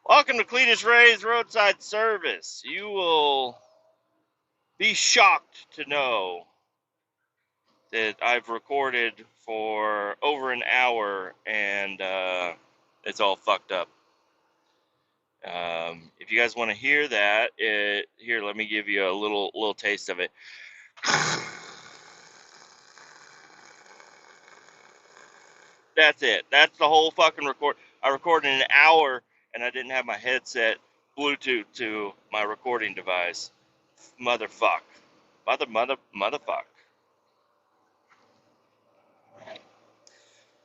Welcome to Kletus Ray's Roadside Service. You will be shocked to know that I've recorded for over an hour and it's all fucked up. If you guys want to hear that, here, let me give you a little taste of it. That's it. That's the whole fucking record. I recorded in an hour and I didn't have my headset Bluetooth to my recording device. Motherfuck. Motherfuck.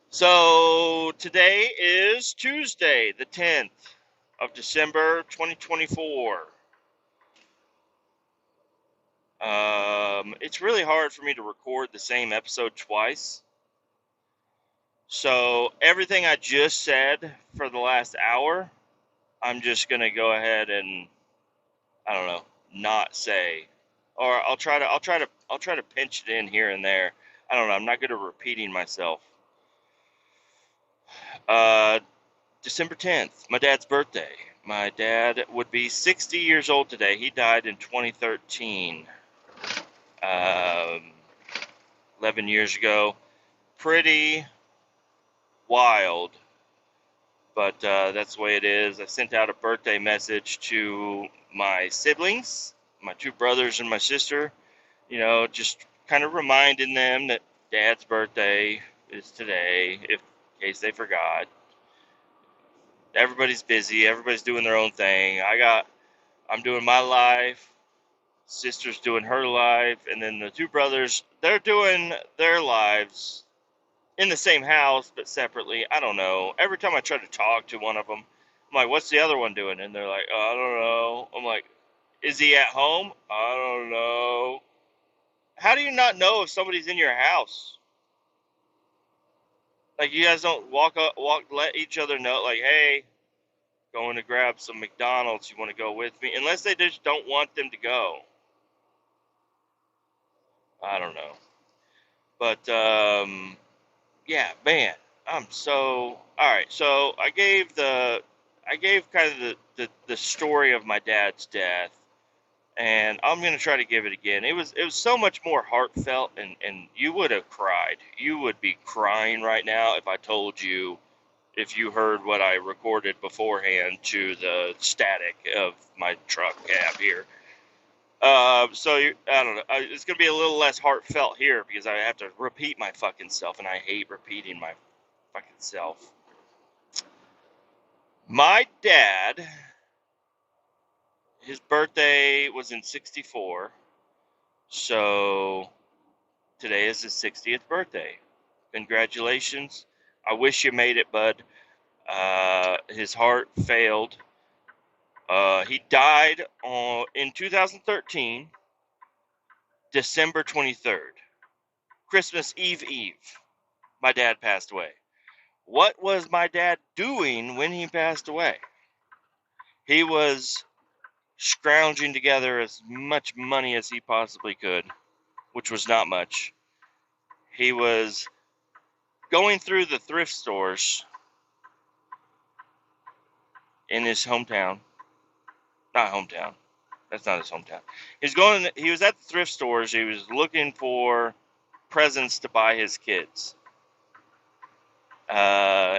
So today is Tuesday, the 10th of December, 2024. It's really hard for me to record the same episode twice. So everything I just said for the last hour, I'm just gonna go ahead and, I don't know, not say, or I'll try to pinch it in here and there. I don't know. I'm not good at repeating myself. December 10th, my dad's birthday. My dad would be 60 years old today. He died in 2013, 11 years ago. Pretty wild, but that's the way it is. I sent out a birthday message to my siblings, my two brothers and my sister, just kind of reminding them that Dad's birthday is today, in case they forgot. Everybody's busy. Everybody's doing their own thing. I'm doing my life. Sister's doing her life, and then the two brothers, they're doing their lives in the same house, but separately. I don't know. Every time I try to talk to one of them, I'm like, "What's the other one doing?" And they're like, "Oh, I don't know." I'm like, "Is he at home?" "I don't know." How do you not know if somebody's in your house? Like, you guys don't let each other know, like, "Hey, going to grab some McDonald's. You want to go with me?" Unless they just don't want them to go. I don't know. But yeah, man, I'm so all right. So I gave kind of the story of my dad's death, and I'm gonna try to give it again. It was so much more heartfelt, and you would have cried. You would be crying right now if I told you, if you heard what I recorded beforehand to the static of my truck cab here. I don't know. It's gonna be a little less heartfelt here because I have to repeat my fucking self, and I hate repeating my fucking self. My dad, his birthday was in '64, so today is his 60th birthday. Congratulations! I wish you made it, bud. His heart failed. He died in 2013, December 23rd, Christmas Eve. My dad passed away. What was my dad doing when he passed away? He was scrounging together as much money as he possibly could, which was not much. He was going through the thrift stores in his hometown. Not hometown. That's not his hometown. He was at the thrift stores. He was looking for presents to buy his kids.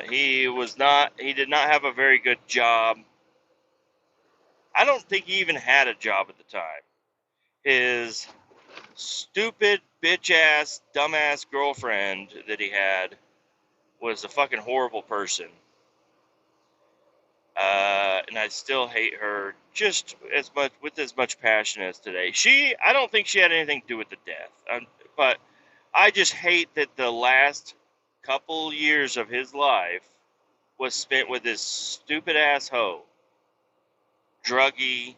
He did not have a very good job. I don't think he even had a job at the time. His stupid, bitch-ass, dumbass girlfriend that he had was a fucking horrible person. And I still hate her just with as much passion as today. I don't think she had anything to do with the death. But I just hate that the last couple years of his life was spent with this stupid ass hoe. Druggy,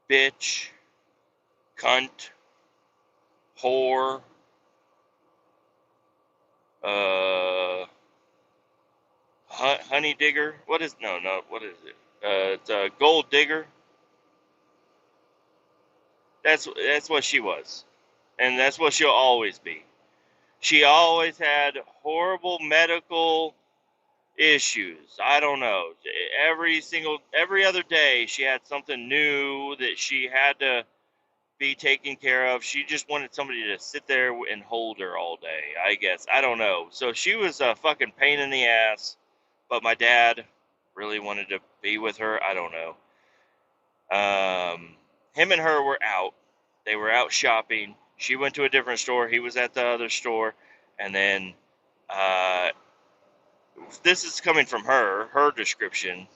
bitch, cunt, whore, honey digger. What is it? It's a gold digger. That's what she was, and that's what she'll always be. She always had horrible medical issues. I don't know. Every other day, she had something new that she had to be taken care of. She just wanted somebody to sit there and hold her all day, I guess. I don't know. So she was a fucking pain in the ass, but my dad really wanted to be with her. I don't know. Him and her were out. They were out shopping. She went to a different store. He was at the other store. And then, this is coming from her description,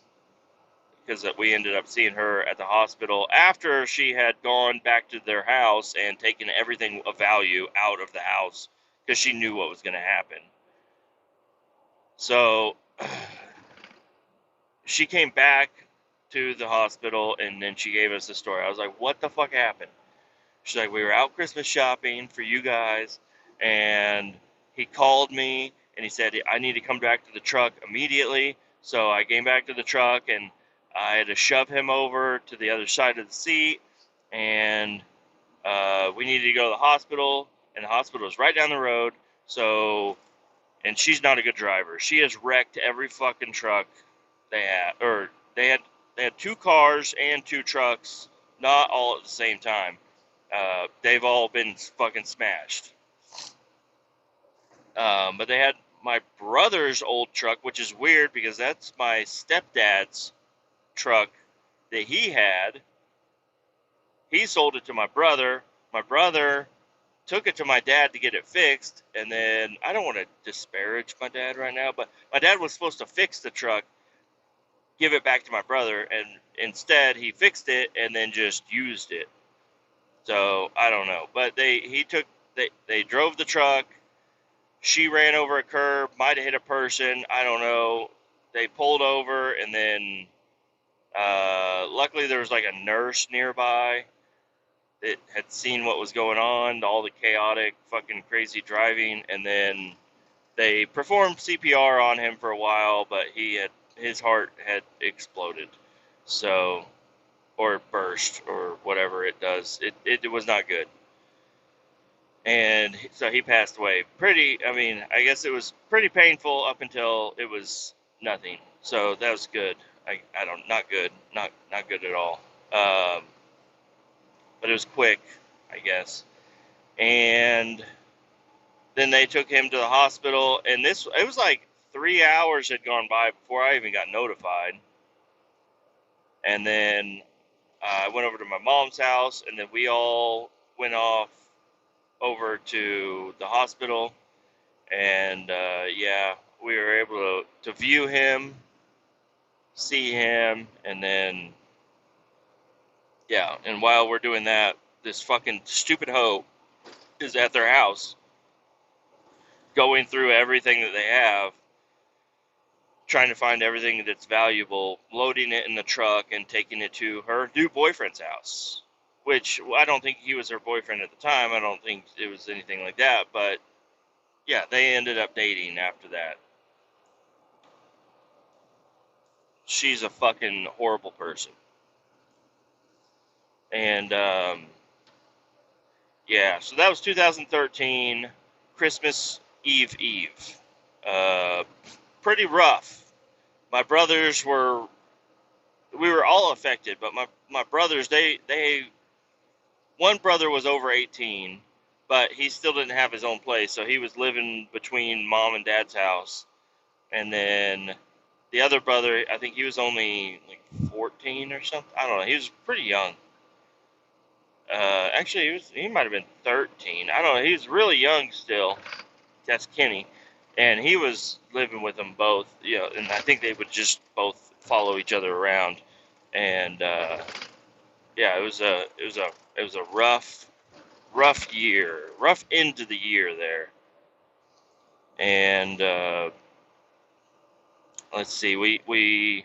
because we ended up seeing her at the hospital after she had gone back to their house and taken everything of value out of the house because she knew what was going to happen. So she came back to the hospital and then she gave us the story. I was like, what the fuck happened? She's like, we were out Christmas shopping for you guys, and he called me and he said, I need to come back to the truck immediately. So I came back to the truck and I had to shove him over to the other side of the seat, and we needed to go to the hospital, and the hospital is right down the road. So, and she's not a good driver. She has wrecked every fucking truck they had, or they had two cars and two trucks, not all at the same time. They've all been fucking smashed. But they had my brother's old truck, which is weird because that's my stepdad's truck that he had. He sold it to my brother. My brother took it to my dad to get it fixed. And then, I don't want to disparage my dad right now, but my dad was supposed to fix the truck, give it back to my brother, and instead he fixed it and then just used it. So I don't know, but they drove the truck. She ran over a curb, might have hit a person. I don't know. They pulled over, and then luckily there was like a nurse nearby that had seen what was going on, all the chaotic, fucking crazy driving, and then they performed CPR on him for a while, but his heart had exploded, so, or burst, or whatever it does. It was not good. And so he passed away. I guess it was pretty painful up until it was nothing. So that was good. Not good. Not good at all. But it was quick, I guess. And then they took him to the hospital, and it was like 3 hours had gone by before I even got notified. And then I went over to my mom's house, and then we all went off over to the hospital, and we were able to view him, see him, and then and while we're doing that, this fucking stupid hoe is at their house going through everything that they have, trying to find everything that's valuable, loading it in the truck and taking it to her new boyfriend's house, which I don't think he was her boyfriend at the time. I don't think it was anything like that, but yeah, they ended up dating after that. She's a fucking horrible person. And, so that was 2013, Christmas Eve. Pretty rough. My brothers we were all affected, but my brothers, one brother was over 18, but he still didn't have his own place, so he was living between mom and dad's house. And then the other brother, I think he was only like 14 or something. I don't know. He was pretty young. Actually, he might have been 13. I don't know. He was really young still. That's Kenny. And he was living with them both, and I think they would just both follow each other around. And it was a rough year, rough end of the year there. And let's see, we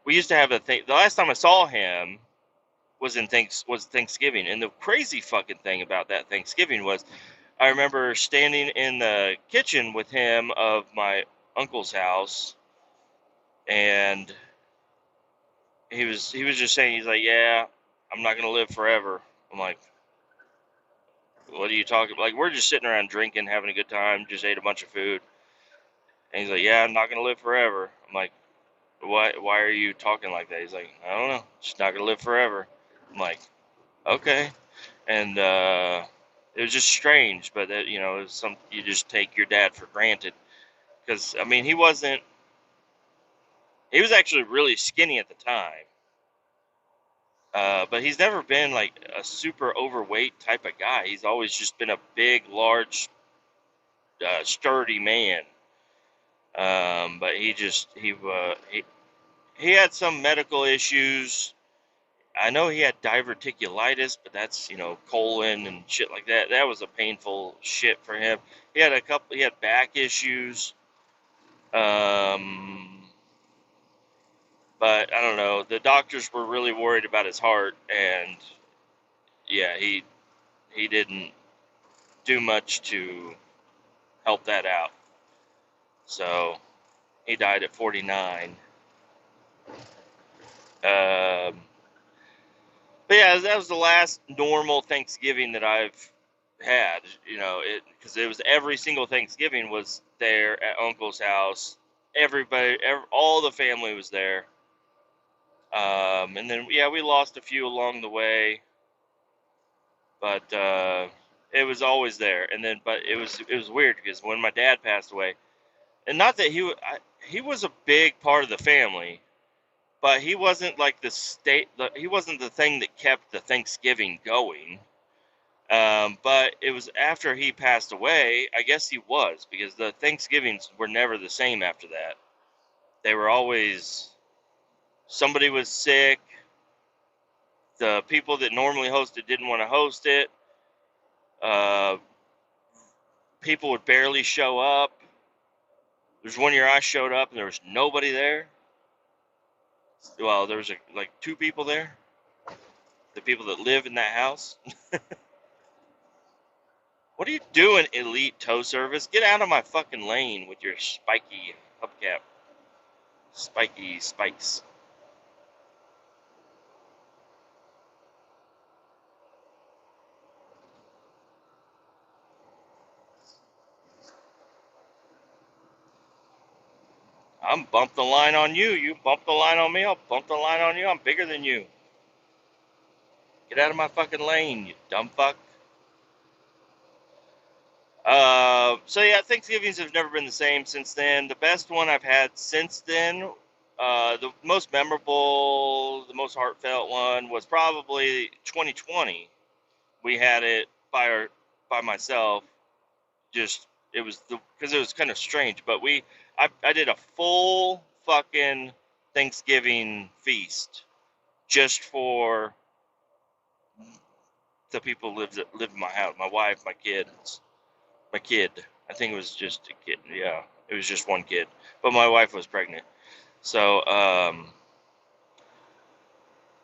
used to have a thing. The last time I saw him was Thanksgiving, and the crazy fucking thing about that Thanksgiving was, I remember standing in the kitchen with him of my uncle's house, and he was just saying, he's like, yeah, I'm not gonna live forever. I'm like, what are you talking about? Like, we're just sitting around drinking, having a good time, just ate a bunch of food. And he's like, yeah, I'm not going to live forever. I'm like, why are you talking like that? He's like, I don't know. She's not going to live forever. I'm like, okay. And it was just strange, but that, it was you just take your dad for granted. Because, I mean, he was actually really skinny at the time. But he's never been like a super overweight type of guy. He's always just been a big, large, sturdy man. But he had some medical issues. I know he had diverticulitis, but that's, colon and shit like that. That was a painful shit for him. He had back issues. Um, but I don't know. The doctors were really worried about his heart, and yeah, he didn't do much to help that out. So he died at 49. Um, but yeah, that was the last normal Thanksgiving that I've had. Because it was every single Thanksgiving was there at Uncle's house. All the family was there. And then yeah, we lost a few along the way, but it was always there. And then, but it was weird because when my dad passed away, and not that he was a big part of the family, but he wasn't like he wasn't the thing that kept the Thanksgiving going. But it was after he passed away, I guess he was, because the Thanksgivings were never the same after that. They were always, somebody was sick, the people that normally host it didn't want to host it, uh, people would barely show up. There's one year I showed up and there was nobody there. Well, there was like two people there, the people that live in that house. What are you doing, Elite Tow Service? Get out of my fucking lane with your spiky hubcap. Spiky spikes. I'm bump the line on you. You bump the line on me. I'll bump the line on you. I'm bigger than you. Get out of my fucking lane, you dumb fuck. So yeah, Thanksgivings have never been the same since then. The best one I've had since then, the most memorable, the most heartfelt one was probably 2020. We had it by myself. Just because it was kind of strange, but I did a full fucking Thanksgiving feast just for the people who lived in my house, my wife, my kid. I think it was just a kid. Yeah, it was just one kid, but my wife was pregnant. So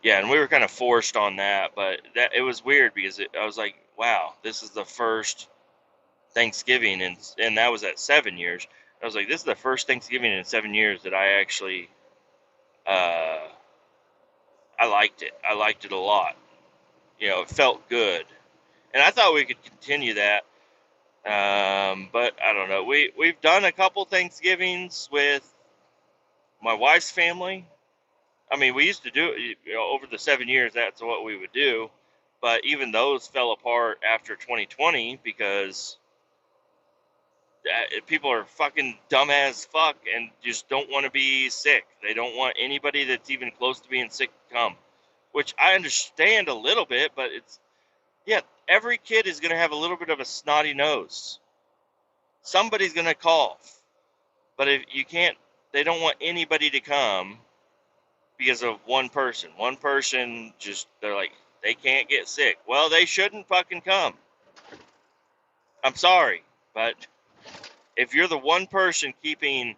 yeah, and we were kind of forced on that, but that it was weird because I was like, wow, this is the first Thanksgiving, and that was at 7 years. I was like, this is the first Thanksgiving in 7 years that I actually uh, I liked it. I liked it a lot. It felt good, and I thought we could continue that. But I don't know. We've done a couple Thanksgivings with my wife's family. I mean, we used to do it, over the 7 years. That's what we would do. But even those fell apart after 2020 because people are fucking dumb as fuck and just don't want to be sick. They don't want anybody that's even close to being sick to come, which I understand a little bit, but yeah, every kid is going to have a little bit of a snotty nose. Somebody's going to cough, but if you can't, they don't want anybody to come because of one person. One person they're like, they can't get sick. Well, they shouldn't fucking come. I'm sorry, but if you're the one person keeping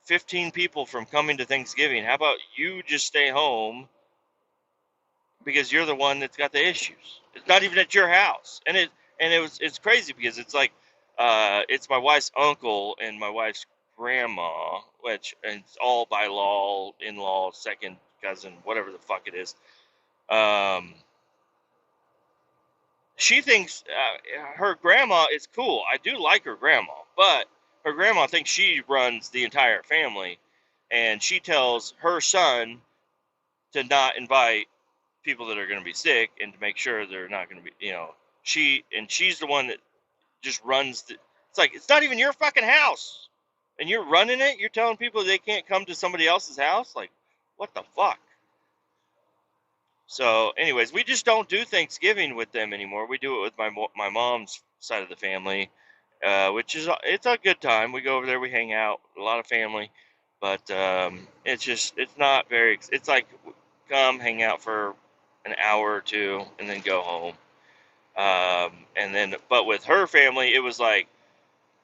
15 people from coming to Thanksgiving, how about you just stay home because you're the one that's got the issues? It's not even at your house. It's crazy because it's like it's my wife's uncle and my wife's grandma, and it's all by law, in-law, second cousin, whatever the fuck it is. She thinks her grandma is cool. I do like her grandma, but her grandma thinks she runs the entire family, and she tells her son to not invite people that are going to be sick and to make sure they're not going to be, she's the one that just runs it's like, it's not even your fucking house and you're running it. You're telling people they can't come to somebody else's house. Like, what the fuck? So anyways, we just don't do Thanksgiving with them anymore. We do it with my mom's side of the family, which is, it's a good time. We go over there, we hang out, a lot of family, but it's not very, it's like, come hang out for an hour or two and then go home. And then, but with her family, it was like,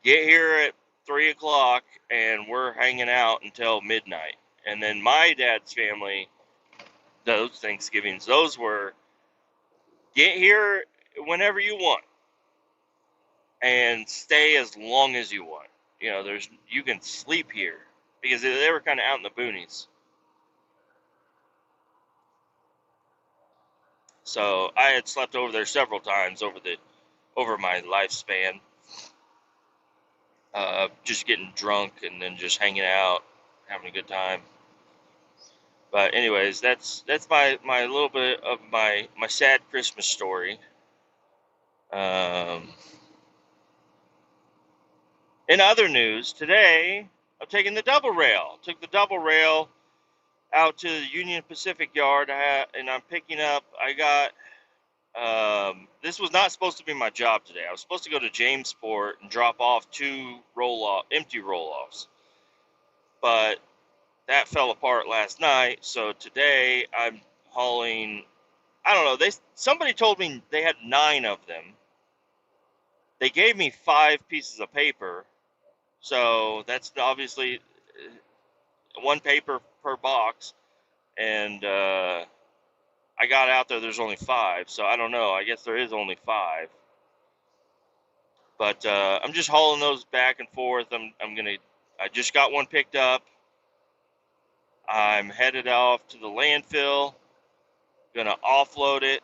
get here at 3 o'clock and we're hanging out until midnight. And then my dad's family, those Thanksgivings, those were, get here whenever you want and stay as long as you want. You can sleep here because they were kind of out in the boonies. So I had slept over there several times over my lifespan, just getting drunk and then just hanging out, having a good time. But anyways, that's my little bit of my sad Christmas story. In other news, today I'm taking the double rail. Took the double rail out to the Union Pacific Yard, and I'm picking up. I got. This was not supposed to be my job today. I was supposed to go to Jamesport and drop off 2 empty roll-offs, but that fell apart last night. So today I'm hauling. I don't know. Somebody told me they had 9 of them. They gave me 5 pieces of paper, so that's obviously 1 paper per box. And I got out there. There's only 5, so I don't know. I guess there is only 5. But I'm just hauling those back and forth. I just got 1 picked up. I'm headed off to the landfill. Gonna offload it,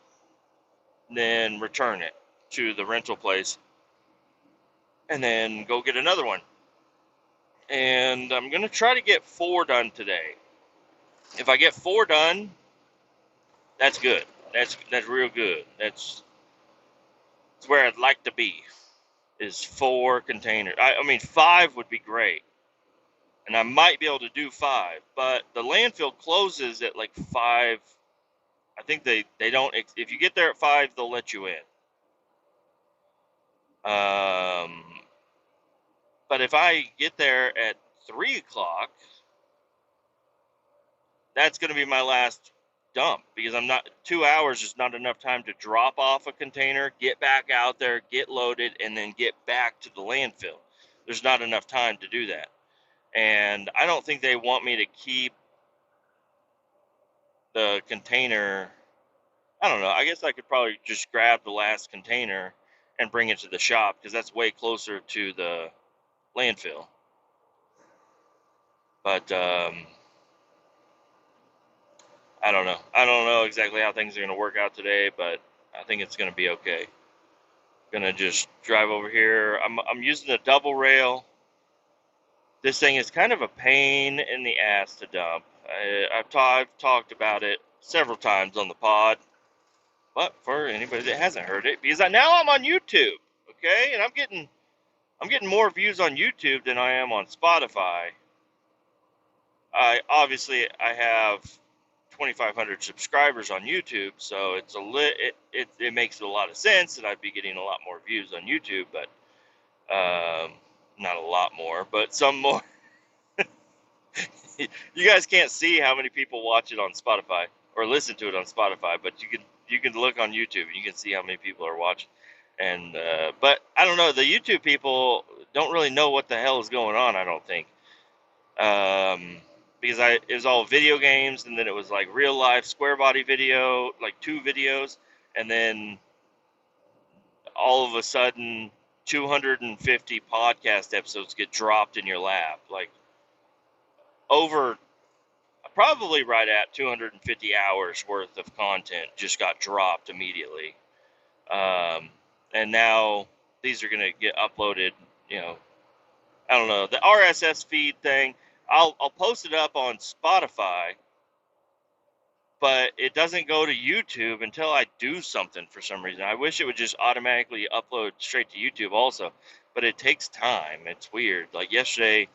then return it to the rental place, and then go get another one. And I'm gonna try to get 4 done today. If I get 4 done, that's good. That's real good. That's where I'd like to be. Is 4 containers. I mean, 5 would be great, and I might be able to do 5. But the landfill closes at like 5. I think they don't. If you get there at 5, they'll let you in. But if I get there at 3 o'clock, that's going to be my last dump, because 2 hours is not enough time to drop off a container, get back out there, get loaded, and then get back to the landfill. There's not enough time to do that. And I don't think they want me to keep the container. I don't know. I guess I could probably just grab the last container and bring it to the shop, because that's way closer to the landfill. But I don't know. I don't know exactly how things are going to work out today, but I think it's going to be okay. Going to just drive over here. I'm using a double rail. This thing is kind of a pain in the ass to dump. I've talked about it several times on the pod, but for anybody that hasn't heard it, because now I'm on YouTube, okay, and I'm getting more views on YouTube than I am on Spotify. I have 2,500 subscribers on YouTube, so it makes a lot of sense that I'd be getting a lot more views on YouTube, but not a lot more, but some more. You guys can't see how many people watch it on Spotify or listen to it on Spotify, but you can look on YouTube and you can see how many people are watching. And but I don't know, the YouTube people don't really know what the hell is going on, I don't think. Because it was all video games, and then it was like real life square body video, like 2 videos, and then all of a sudden 250 podcast episodes get dropped in your lap, like over probably right at 250 hours worth of content just got dropped immediately. And now these are going to get uploaded, I don't know, the RSS feed thing. I'll post it up on Spotify, but it doesn't go to YouTube until I do something for some reason. I wish it would just automatically upload straight to YouTube also, but it takes time. It's weird. Like yesterday,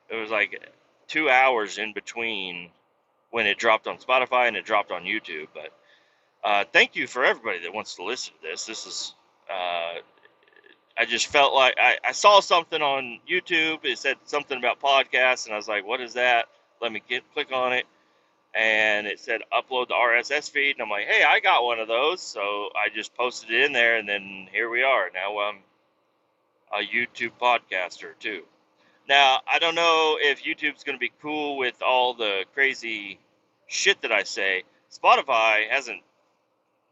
it was like 2 hours in between when it dropped on Spotify and it dropped on YouTube. But thank you for everybody that wants to listen to this. This is, I just felt like I saw something on YouTube. It said something about podcasts, and I was like, what is that? Let me click on it. And it said upload the RSS feed. And I'm like, hey, I got one of those. So I just posted it in there, and then here we are. Now I'm a YouTube podcaster, too. Now, I don't know if YouTube's going to be cool with all the crazy shit that I say. Spotify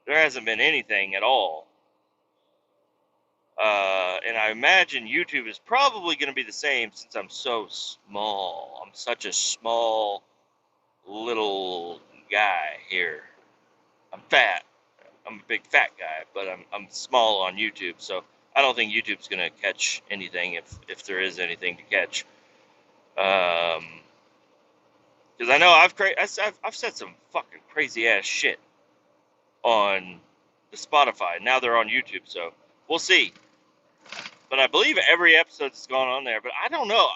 there hasn't been anything at all. And I imagine YouTube is probably going to be the same since I'm so small. I'm such a small little guy here. I'm fat. I'm a big fat guy, but I'm small on YouTube, so I don't think YouTube's going to catch anything if there is anything to catch. Because I know I've said some fucking crazy ass shit on the Spotify. Now they're on YouTube, so we'll see. But I believe every episode's gone on there. But I don't know.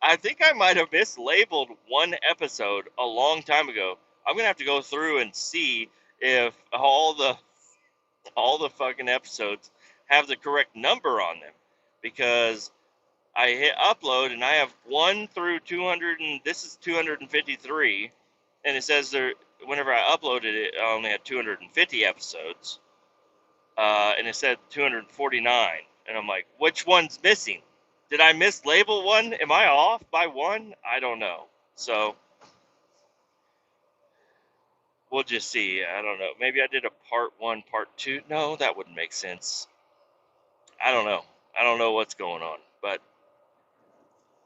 I think I might have mislabeled one episode a long time ago. I'm gonna have to go through and see if all the fucking episodes have the correct number on them, because I hit upload and I have 1 through 200, and this is 253, and it says there whenever I uploaded it, I only had 250 episodes, and it said 249, and I'm like, which one's missing? Did I mislabel one? Am I off by one? I don't know. So we'll just see. I don't know. Maybe I did a part 1, part 2. No, that wouldn't make sense. I don't know. I don't know what's going on, but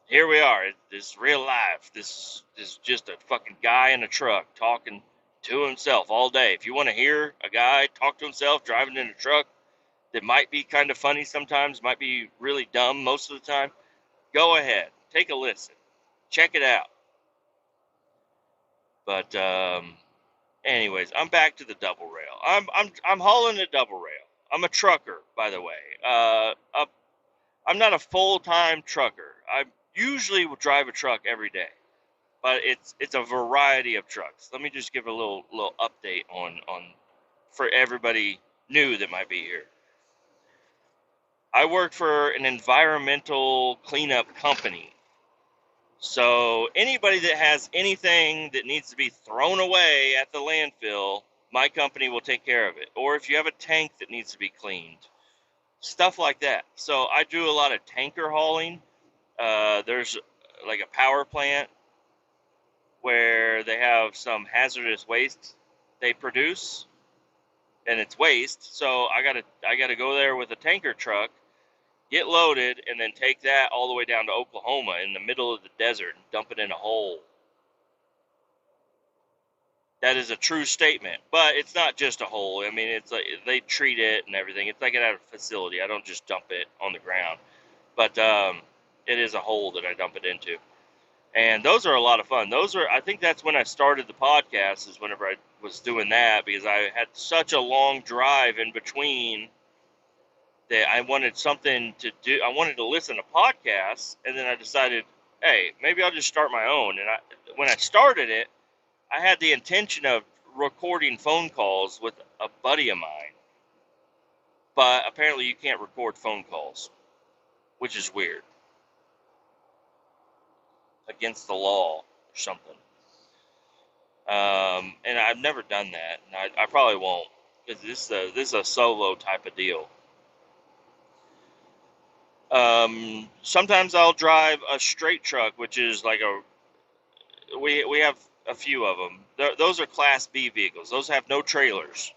here we are. This is real life. This is just a fucking guy in a truck talking to himself all day. If you want to hear a guy talk to himself driving in a truck that might be kind of funny sometimes, might be really dumb most of the time, go ahead. Take a listen. Check it out. But anyways, I'm back to the double rail. I'm hauling a double rail. I'm a trucker, by the way. I'm not a full-time trucker. I usually will drive a truck every day, but it's a variety of trucks. Let me just give a little update on for everybody new that might be here. I work for an environmental cleanup company. So anybody that has anything that needs to be thrown away at the landfill, my company will take care of it. Or if you have a tank that needs to be cleaned, stuff like that. So I do a lot of tanker hauling. There's like a power plant where they have some hazardous waste they produce, and it's waste. So I gotta go there with a tanker truck, get loaded, and then take that all the way down to Oklahoma in the middle of the desert and dump it in a hole. That is a true statement, but it's not just a hole. I mean, it's like they treat it and everything. It's like at a facility. I don't just dump it on the ground, but it is a hole that I dump it into. And those are a lot of fun. I think that's when I started the podcast, is whenever I was doing that, because I had such a long drive in between that I wanted something to do. I wanted to listen to podcasts, and then I decided, hey, maybe I'll just start my own. And when I started it, I had the intention of recording phone calls with a buddy of mine, but apparently you can't record phone calls, which is weird, against the law or something. And I've never done that, and I probably won't, because this is a solo type of deal. Sometimes I'll drive a straight truck, which is like we have a few of them. Those are Class B vehicles. Those have no trailers.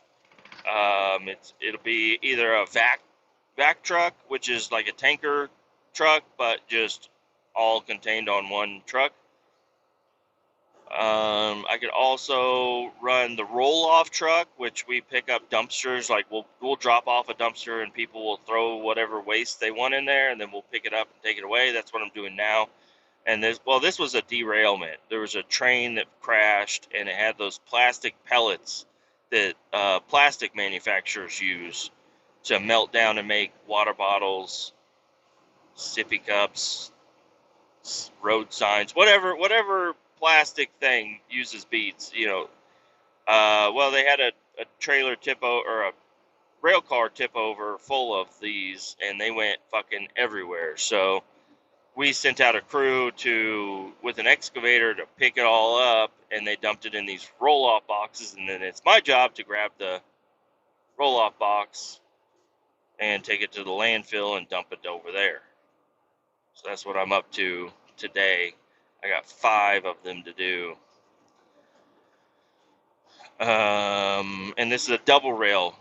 It'll be either a vac truck, which is like a tanker truck, but just all contained on one truck. I could also run the roll-off truck, which we pick up dumpsters. Like we'll drop off a dumpster and people will throw whatever waste they want in there, and then we'll pick it up and take it away. That's what I'm doing now. And this was a derailment. There was a train that crashed, and it had those plastic pellets that plastic manufacturers use to melt down and make water bottles, sippy cups, road signs, whatever plastic thing uses beads. Well, they had a trailer tip over, or a rail car tip over full of these, and they went fucking everywhere. So we sent out a crew with an excavator to pick it all up, and they dumped it in these roll-off boxes, and then it's my job to grab the roll-off box and take it to the landfill and dump it over there. So that's what I'm up to today. I got 5 of them to do. And this is a double rail,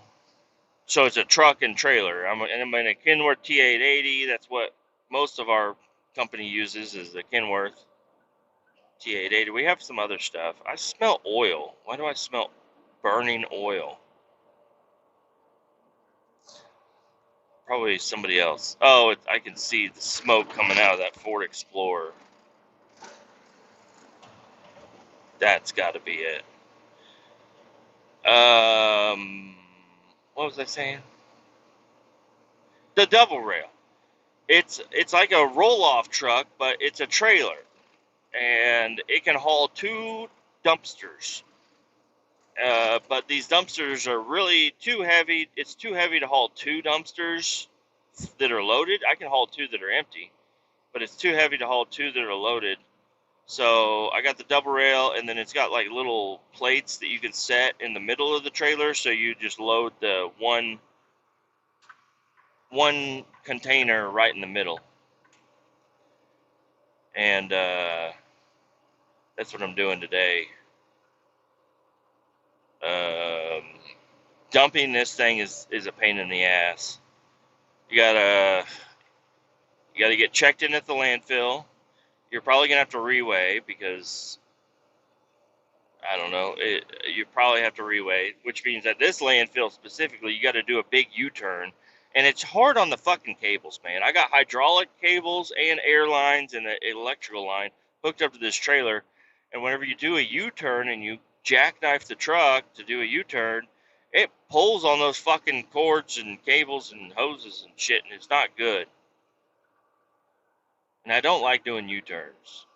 so it's a truck and trailer. I'm in a Kenworth T880. That's what most of our company uses, is the Kenworth T880. We have some other stuff. I smell oil. Why do I smell burning oil? Probably somebody else. Oh, I can see the smoke coming out of that Ford Explorer. That's got to be it. What was I saying? The double rail. It's like a roll-off truck, but it's a trailer, and it can haul 2 dumpsters. But these dumpsters are really too heavy. It's too heavy to haul 2 dumpsters that are loaded. I can haul 2 that are empty, but it's too heavy to haul 2 that are loaded. So I got the double rail, and then it's got like little plates that you can set in the middle of the trailer. So you just load the one container right in the middle, and that's what I'm doing today. Um, Dumping this thing is a pain in the ass. You gotta get checked in at the landfill. You're probably gonna have to reweigh, because I don't know. You probably have to reweigh, which means that this landfill specifically, you got to do a big U-turn, and it's hard on the fucking cables, man. I got hydraulic cables and air lines and an electrical line hooked up to this trailer, and whenever you do a U-turn and you jackknife the truck to do a U-turn, it pulls on those fucking cords and cables and hoses and shit, and it's not good. And I don't like doing U-turns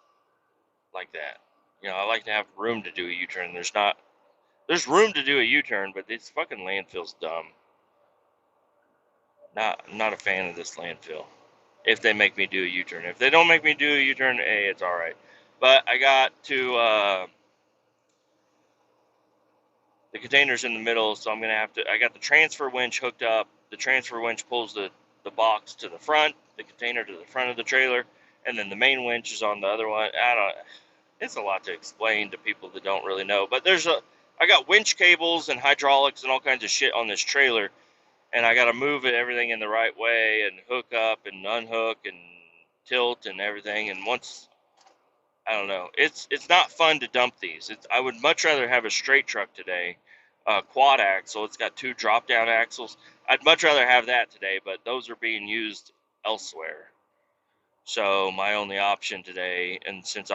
like that. I like to have room to do a U-turn. There's room to do a U-turn, but this fucking landfill's dumb. Not a fan of this landfill. If they make me do a U-turn. If they don't make me do a U-turn, hey, it's alright. But I got to the container's in the middle, so I'm gonna have to. I got the transfer winch hooked up. The transfer winch pulls the box to the front, the container to the front of the trailer, and then the main winch is on the other one. It's a lot to explain to people that don't really know. But I got winch cables and hydraulics and all kinds of shit on this trailer, and I got to move everything in the right way and hook up and unhook and tilt and everything. And I don't know, it's not fun to dump these. I would much rather have a straight truck today, quad axle. It's got 2 drop down axles. I'd much rather have that today, but those are being used elsewhere. So my only option today, and since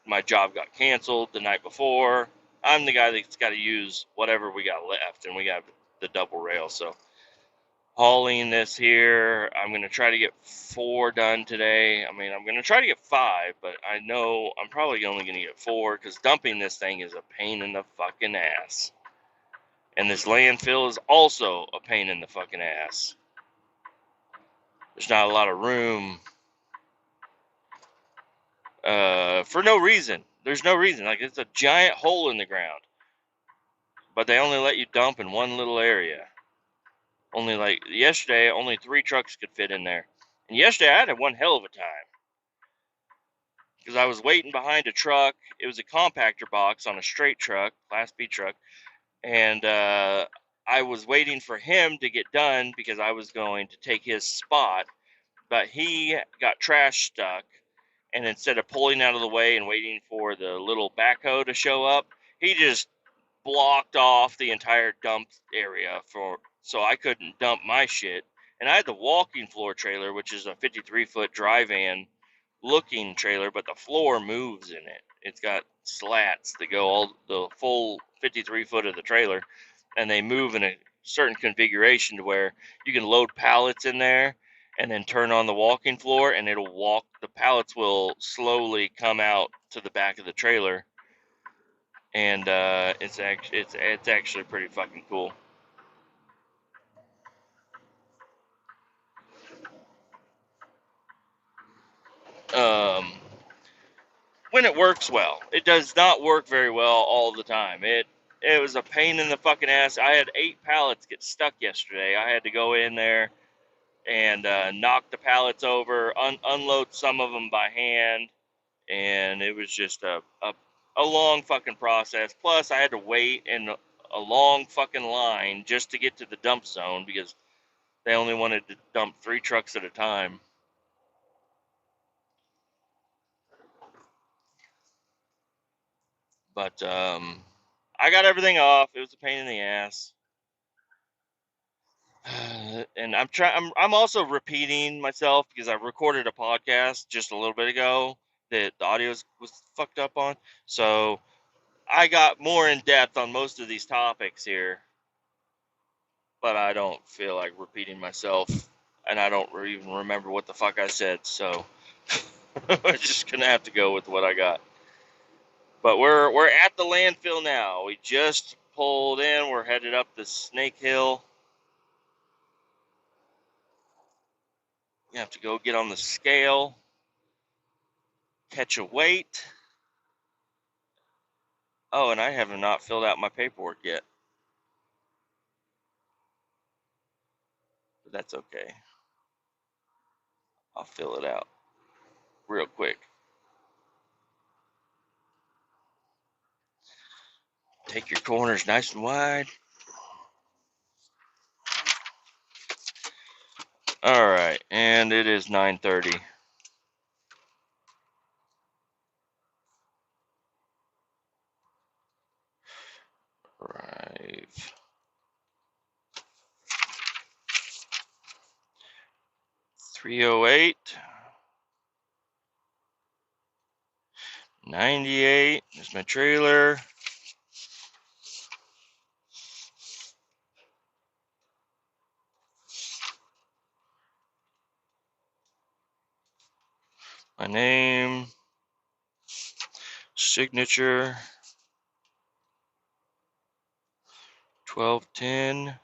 my job got canceled the night before, I'm the guy that's got to use whatever we got left, and we got the double rail. So hauling this here, I'm going to try to get 4 done today. I mean, I'm going to try to get 5, but I know I'm probably only going to get 4, because dumping this thing is a pain in the fucking ass. And this landfill is also a pain in the fucking ass. There's not a lot of room for no reason. There's no reason. Like, it's a giant hole in the ground, but they only let you dump in one little area. Only, like, yesterday, only 3 trucks could fit in there. And yesterday I had one hell of a time, because I was waiting behind a truck. It was a compactor box on a straight truck, Class B truck, and I was waiting for him to get done because I was going to take his spot, but he got trash stuck, and instead of pulling out of the way and waiting for the little backhoe to show up, he just blocked off the entire dump area so I couldn't dump my shit. And I had the walking floor trailer, which is a 53-foot dry van looking trailer, but the floor moves in it. It's got slats that go all the full 53 foot of the trailer, and they move in a certain configuration to where you can load pallets in there and then turn on the walking floor, and it'll walk. The pallets will slowly come out to the back of the trailer, and it's actually pretty fucking cool. Um, when it works well, it does not work very well all the time. It was a pain in the fucking ass. I had 8 pallets get stuck yesterday. I had to go in there and knock the pallets over, unload some of them by hand, and it was just a long fucking process. Plus, I had to wait in a long fucking line just to get to the dump zone because they only wanted to dump 3 trucks at a time. But I got everything off. It was a pain in the ass. And I'm also repeating myself because I recorded a podcast just a little bit ago that the audio was fucked up on. So I got more in depth on most of these topics here, but I don't feel like repeating myself, and I don't even remember what the fuck I said. So I'm just gonna have to go with what I got. But we're at the landfill now. We just pulled in. We're headed up the Snake Hill. You have to go get on the scale, catch a weight. Oh, and I have not filled out my paperwork yet. But that's okay. I'll fill it out real quick. Take your corners nice and wide. All right, and it is 9:30. Drive. 308. 98. There's my trailer. My name. Signature. 1210.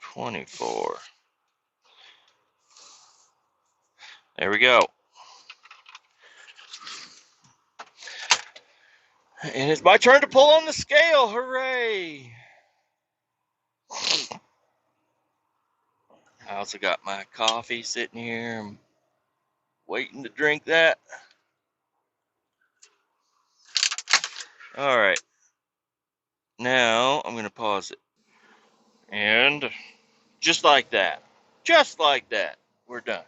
24. There we go. And it's my turn to pull on the scale. Hooray! I also got my coffee sitting here. I'm waiting to drink that. All right. Now I'm going to pause it. And just like that, we're done.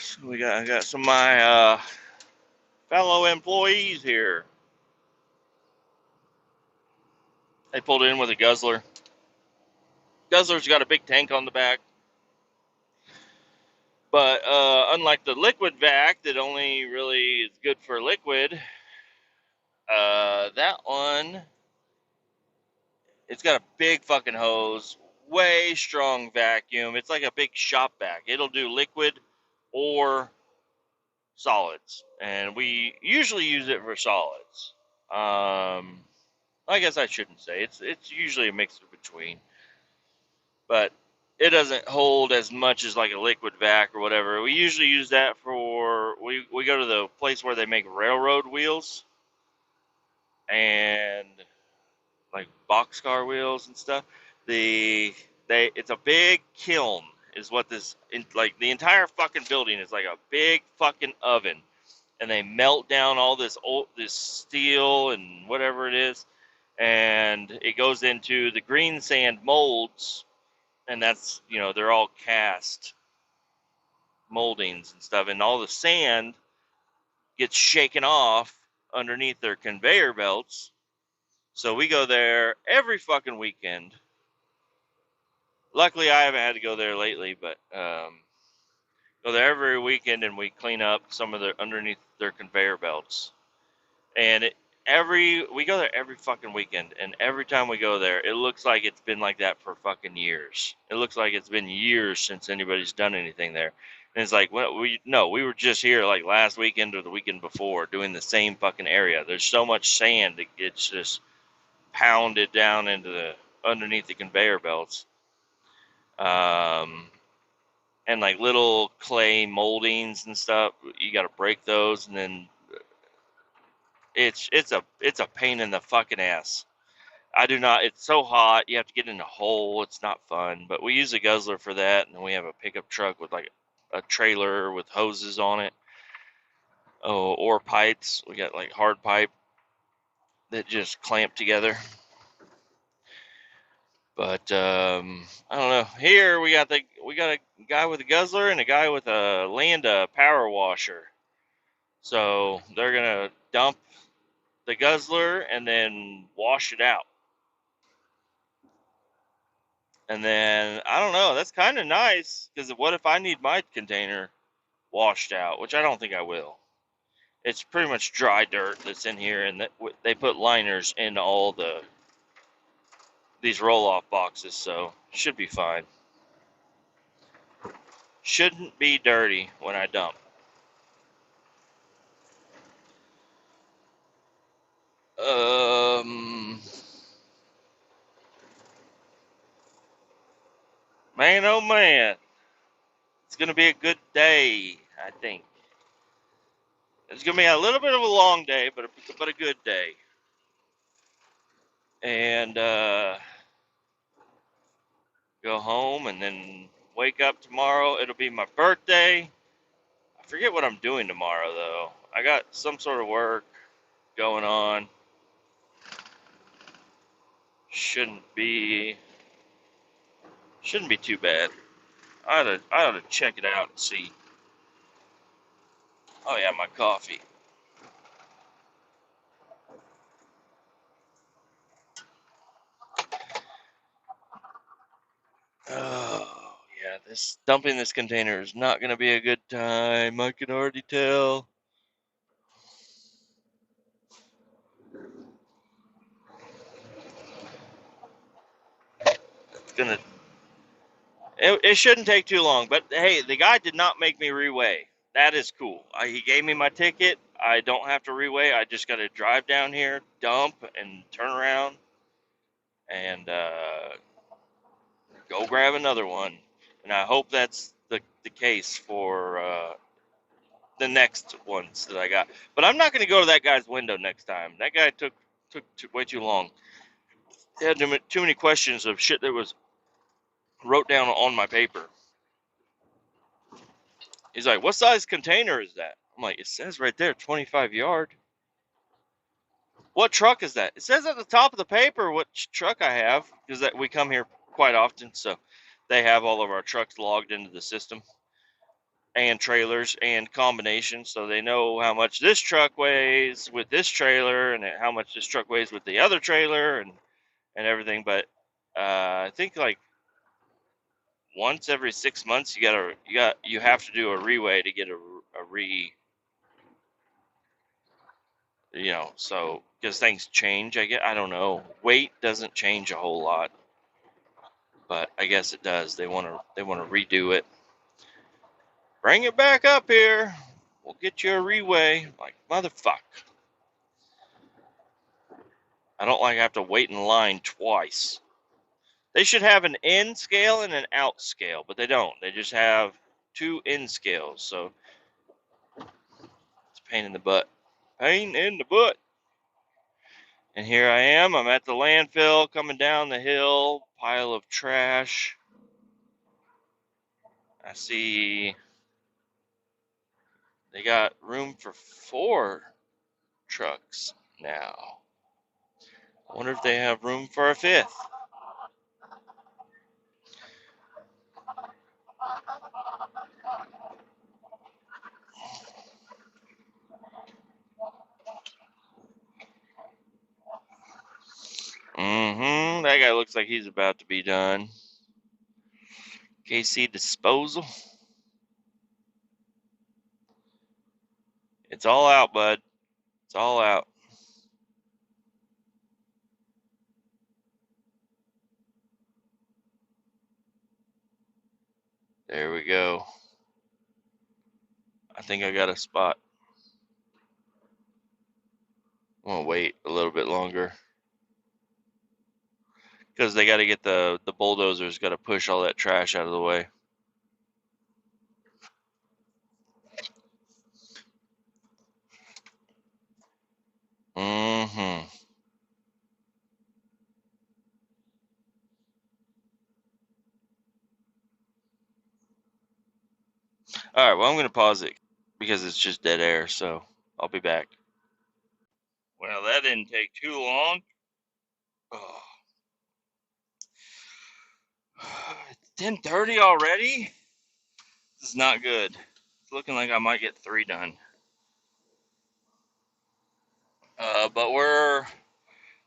So I got some of my fellow employees here. They pulled in with a guzzler. Guzzler's got a big tank on the back. But unlike the liquid vac that only really is good for liquid, that one, it's got a big fucking hose, way strong vacuum. It's like a big shop vac. It'll do liquid or solids, and we usually use it for solids. I guess I shouldn't say it's usually a mix between, but it doesn't hold as much as like a liquid vac or whatever. We usually use that for we go to the place where they make railroad wheels and like boxcar wheels and stuff. It's a big kiln is what like the entire fucking building is like a big fucking oven, and they melt down all this steel and whatever it is, and it goes into the green sand molds, and that's they're all cast moldings and stuff, and all the sand gets shaken off underneath their conveyor belts. So we go there every fucking weekend. Luckily, I haven't had to go there lately, but go there every weekend and we clean up some of the underneath their conveyor belts. And we go there every fucking weekend, and every time we go there, it looks like it's been like that for fucking years. It looks like it's been years since anybody's done anything there. And it's like, well, we were just here like last weekend or the weekend before doing the same fucking area. There's so much sand that gets just pounded down into the underneath the conveyor belts. And like little clay moldings and stuff, you got to break those, and then it's a pain in the fucking ass. I do not. It's so hot. You have to get in a hole. It's not fun. But we use a guzzler for that, and we have a pickup truck with like a trailer with hoses on it. Oh, or pipes. We got like hard pipe that just clamp together. But I don't know. Here we got a guy with a guzzler and a guy with a Landa power washer. So they're gonna dump the guzzler and then wash it out. And then I don't know. That's kind of nice, because what if I need my container washed out, which I don't think I will. It's pretty much dry dirt that's in here, and they put liners in all these roll-off boxes, so should be fine. Shouldn't be dirty when I dump. Man, oh man, it's gonna be a good day. I think it's gonna be a little bit of a long day, but a good day. And go home and then wake up tomorrow. It'll be my birthday. I forget what I'm doing tomorrow though. I got some sort of work going on. Shouldn't be too bad. I ought to check it out and see. Oh yeah, my coffee. Oh yeah, this dumping this container is not gonna be a good time. I can already tell. It's gonna. It shouldn't take too long, but hey, the guy did not make me reweigh. That is cool. He gave me my ticket. I don't have to reweigh. I just got to drive down here, dump, and turn around, and go grab another one. And I hope that's the case for the next ones that I got. But I'm not going to go to that guy's window next time. That guy took way too long. He had too many questions of shit that was wrote down on my paper. He's like, "What size container is that?" I'm like, "It says right there, 25 yard." "What truck is that?" "It says at the top of the paper what truck I have," because that we come here quite often, so they have all of our trucks logged into the system, and trailers and combinations, so they know how much this truck weighs with this trailer and how much this truck weighs with the other trailer and everything. But I think like once every 6 months you have to do a reweigh to get a re so because things change. I don't know. Weight doesn't change a whole lot, but I guess it does. They want to redo it. Bring it back up here. We'll get you a reweigh. Like, motherfuck. I don't like I have to wait in line twice. They should have an in scale and an out scale, but they don't. They just have two in scales. So it's a pain in the butt. Pain in the butt. And here I am. I'm at the landfill coming down the hill. Pile of trash. I see they got room for 4 trucks now. I wonder if they have room for a 5th. That guy looks like he's about to be done. KC disposal. It's all out, bud. It's all out. There we go. I think I got a spot. I'm gonna wait a little bit longer because they got to get the bulldozers got to push all that trash out of the way. Mm-hmm. All right. Well, I'm gonna pause it because it's just dead air. So I'll be back. Well, that didn't take too long. Oh. 10:30 already? This is not good. It's looking like I might get 3 done. But we're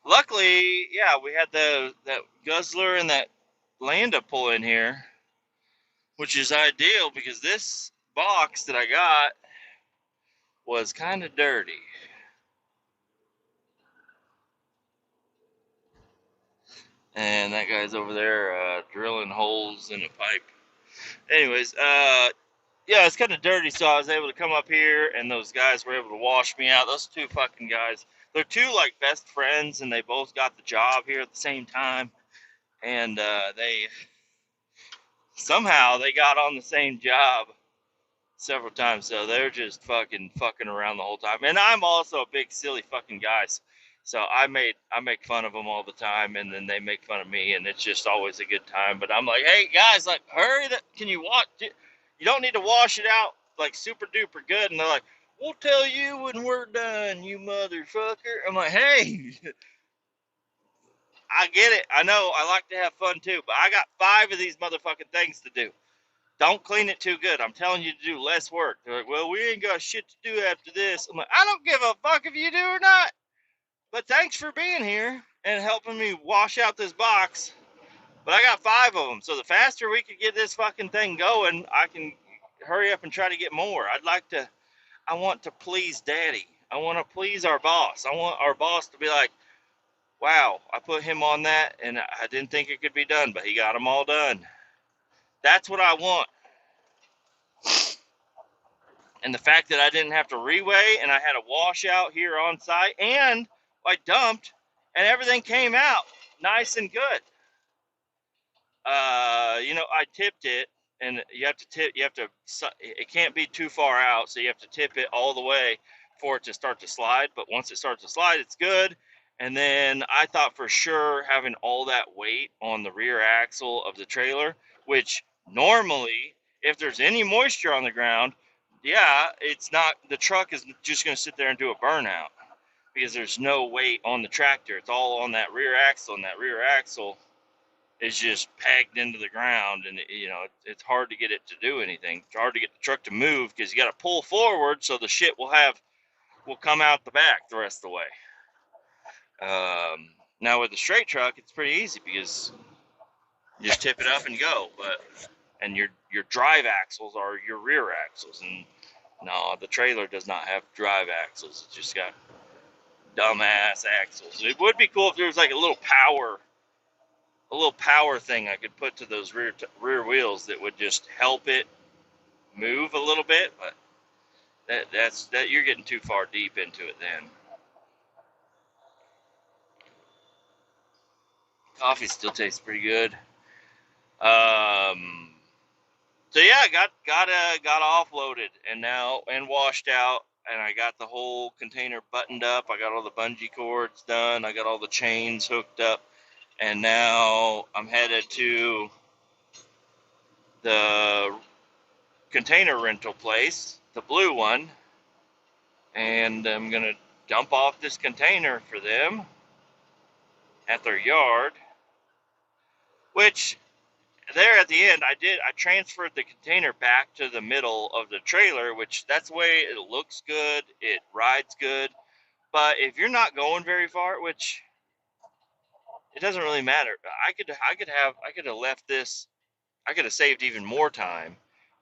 luckily, yeah, we had that guzzler and that Landa pull in here, which is ideal because this box that I got was kind of dirty. And that guy's over there drilling holes in a pipe. Anyways, yeah, it's kind of dirty, so I was able to come up here, and those guys were able to wash me out. Those 2 fucking guys, they're 2 like best friends, and they both got the job here at the same time. And they somehow they got on the same job several times, so they're just fucking around the whole time. And I'm also a big silly fucking guy, so I make fun of them all the time, and then they make fun of me, and it's just always a good time. But I'm like, hey guys, like, hurry! Can you watch? You don't need to wash it out like super duper good. And they're like, we'll tell you when we're done, you motherfucker. I'm like, hey, I get it. I know I like to have fun too, but I got 5 of these motherfucking things to do. Don't clean it too good. I'm telling you to do less work. They're like, well, we ain't got shit to do after this. I'm like, I don't give a fuck if you do or not. But thanks for being here and helping me wash out this box. But I got 5 of them. So the faster we could get this fucking thing going, I can hurry up and try to get more. I want to please Daddy. I want to please our boss. I want our boss to be like, wow, I put him on that and I didn't think it could be done, but he got them all done. That's what I want. And the fact that I didn't have to reweigh and I had a washout here on site and I dumped and everything came out nice and good. I tipped it, and you have to, it can't be too far out, so you have to tip it all the way for it to start to slide. But once it starts to slide, it's good. And then I thought for sure having all that weight on the rear axle of the trailer, which normally, if there's any moisture on the ground, yeah, it's not, the truck is just going to sit there and do a burnout because there's no weight on the tractor. It's all on that rear axle, and that rear axle is just pegged into the ground, and it's hard to get it to do anything. It's hard to get the truck to move because you got to pull forward so the shit will come out the back the rest of the way. Now with the straight truck, it's pretty easy because you just tip it up and go. And your drive axles are your rear axles, and no, the trailer does not have drive axles. It's just got dumbass axles. It would be cool if there was like a little power thing I could put to those rear wheels that would just help it move a little bit, but that's you're getting too far deep into it then. Coffee still tastes pretty good. So yeah, got offloaded and washed out, and I got the whole container buttoned up. I got all the bungee cords done. I got all the chains hooked up, and now I'm headed to the container rental place, the blue one, and I'm gonna dump off this container for them at their yard, which there at the end I transferred the container back to the middle of the trailer, which that's the way it looks good, it rides good. But if you're not going very far, which it doesn't really matter. I could have left this. I could have saved even more time,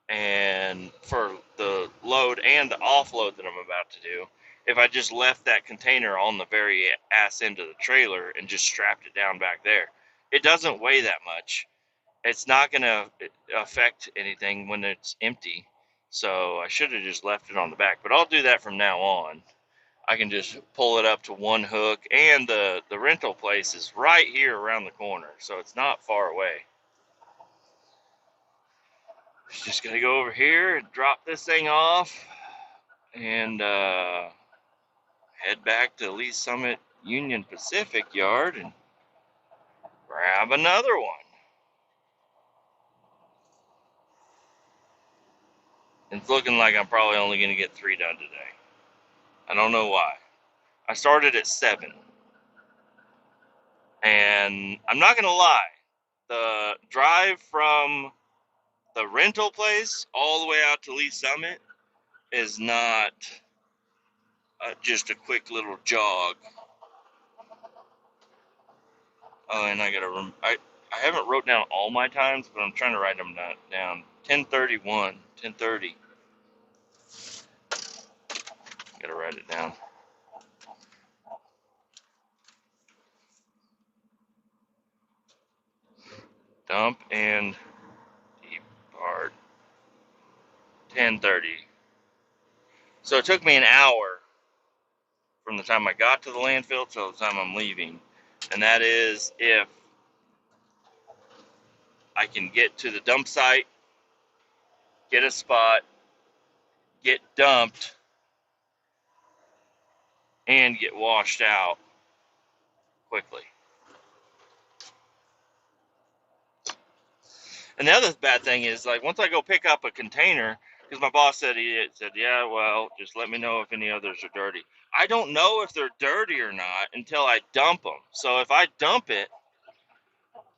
and for the load and the offload that I'm about to do, if I just left that container on the very ass end of the trailer and just strapped it down back there. It doesn't weigh that much. It's not going to affect anything when it's empty. So I should have just left it on the back, but I'll do that from now on. I can just pull it up to one hook, and the rental place is right here around the corner, so it's not far away. Just gonna go over here and drop this thing off, and head back to Lee Summit Union Pacific Yard and grab another one. It's looking like I'm probably only gonna get 3 done today. I don't know why. I started at 7, and I'm not gonna lie, the drive from the rental place all the way out to Lee Summit is not just a quick little jog. Oh, and I gotta I haven't wrote down all my times, but I'm trying to write them down. 10:31, 10:30. Gotta write it down. Dump and depart. 10:30. So it took me an hour from the time I got to the landfill till the time I'm leaving, and that is if I can get to the dump site, get a spot, get dumped, and get washed out quickly. And the other bad thing is, like, once I go pick up a container, because my boss said yeah, well, just let me know if any others are dirty. I don't know if they're dirty or not until I dump them. So if I dump it,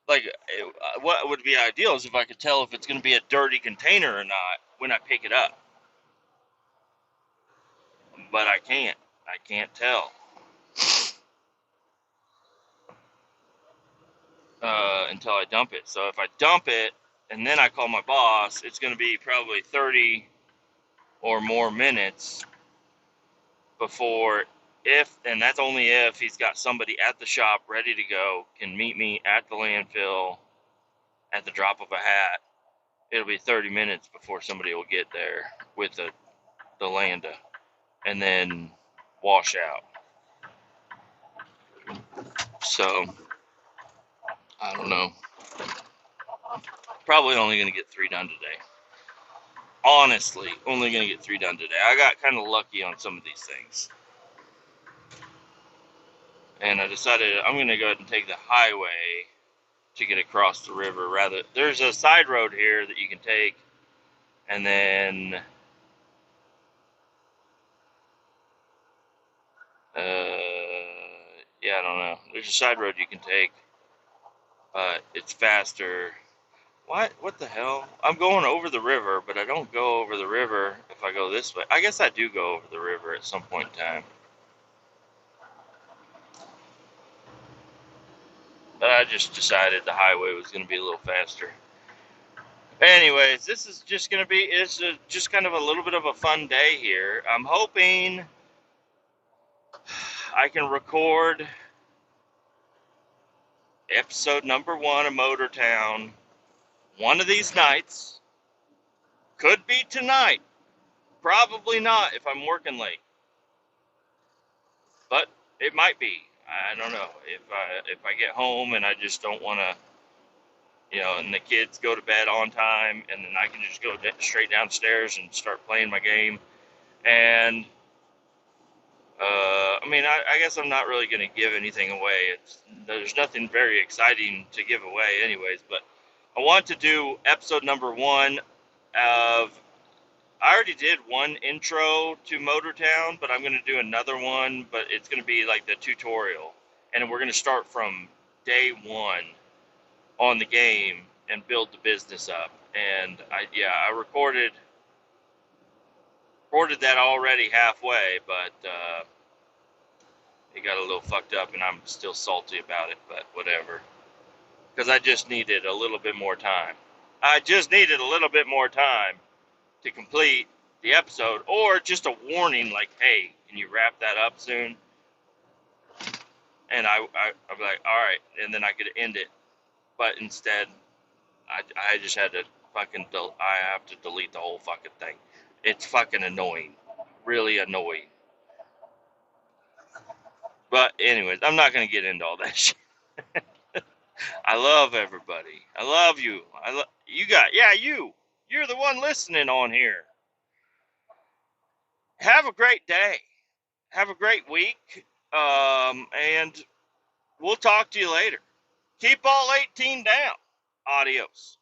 like, what would be ideal is if I could tell if it's going to be a dirty container or not when I pick it up. But I can't. I can't tell until I dump it. So if I dump it and then I call my boss, it's going to be probably 30 or more minutes before, and that's only if he's got somebody at the shop ready to go, can meet me at the landfill at the drop of a hat. It'll be 30 minutes before somebody will get there with the Landa and then wash out. So, I don't know. Probably only going to get 3 done today. Honestly, only going to get 3 done today. I got kind of lucky on some of these things. And I decided I'm going to go ahead and take the highway to get across the river. Rather, there's a side road here that you can take, and then I don't know. There's a side road you can take, but it's faster. What the hell? I'm going over the river, but I don't go over the river if I go this way. I guess I do go over the river at some point in time. But I just decided the highway was going to be a little faster. Anyways, this is just going to be, just kind of a little bit of a fun day here. I'm hoping I can record episode number 1 of Motor Town one of these nights. Could be tonight. Probably not if I'm working late. But it might be. I don't know. If I get home and I just don't want to, and the kids go to bed on time, and then I can just go straight downstairs and start playing my game. And I guess I'm not really going to give anything away. There's nothing very exciting to give away anyways, but I want to do episode number 1 of, I already did one intro to Motor Town, but I'm going to do another one, but it's going to be like the tutorial. And we're going to start from day 1 on the game and build the business up. And I recorded that already halfway, but it got a little fucked up, and I'm still salty about it, but whatever. Because I just needed a little bit more time. I just needed a little bit more time to complete the episode, or just a warning like, hey, can you wrap that up soon? And I'm like, all right, and then I could end it. But instead, I just had to I have to delete the whole fucking thing. It's fucking annoying. Really annoying. But anyways, I'm not going to get into all that shit. I love everybody. I love you. You're the one listening on here. Have a great day. Have a great week. And we'll talk to you later. Keep all 18 down. Adios.